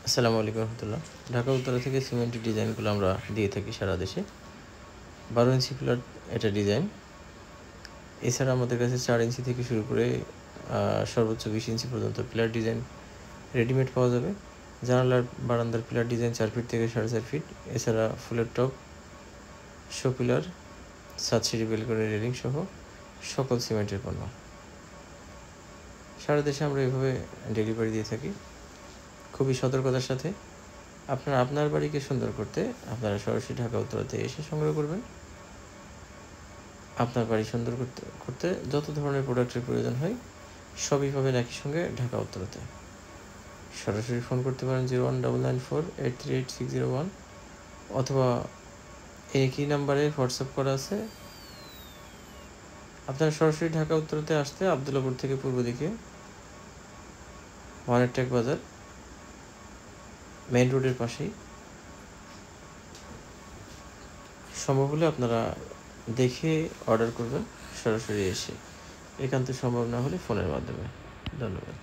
আসসালামু আলাইকুম রহমতুল্লাহ। ঢাকা উত্তরা থেকে সিমেন্টের ডিজাইনগুলো আমরা দিয়ে থাকি সারা দেশে। 12 ইঞ্চি পিলার এটা ডিজাইন। এছাড়া আমাদের কাছে 4 ইঞ্চি থেকে শুরু করে সর্বোচ্চ 20 ইঞ্চি পর্যন্ত পিলার ডিজাইন রেডিমেড পাওয়া যাবে। জানালার বারান্দার পিলার ডিজাইন 4 ফিট থেকে 4.5 ফিট। এছাড়া ফুলের টপ, শো পিলার, ছাদ সিঁড়ি বেলকনি রেলিং সহ সকল সিমেন্টের পণ্য সারা দেশে আমরা এভাবে ডেলিভারি দিয়ে থাকি। খুবই সতর্কতার সাথে আপনার বাড়িকে সুন্দর করতে আপনারা সরাসরি ঢাকা উত্তরাতে এসে সংগ্রহ করবেন। আপনার বাড়ি সুন্দর করতে যত ধরনের প্রোডাক্টের প্রয়োজন হয় সবই পাবেন একই সঙ্গে ঢাকা উত্তরাতে। সরাসরি ফোন করতে পারেন 01994838601 অথবা একই নাম্বারে হোয়াটসঅ্যাপ করা আছে। আপনারা সরাসরি ঢাকা উত্তরাতে আসতে আবদুল্লাপুর থেকে পূর্ব দিকে ওয়ানেরটেক বাজার মেইন রোডের পাশেই। সম্ভব হলে আপনারা দেখে অর্ডার করবেন সরাসরি এসে, একান্ত সম্ভব না হলে ফোনের মাধ্যমে। ধন্যবাদ।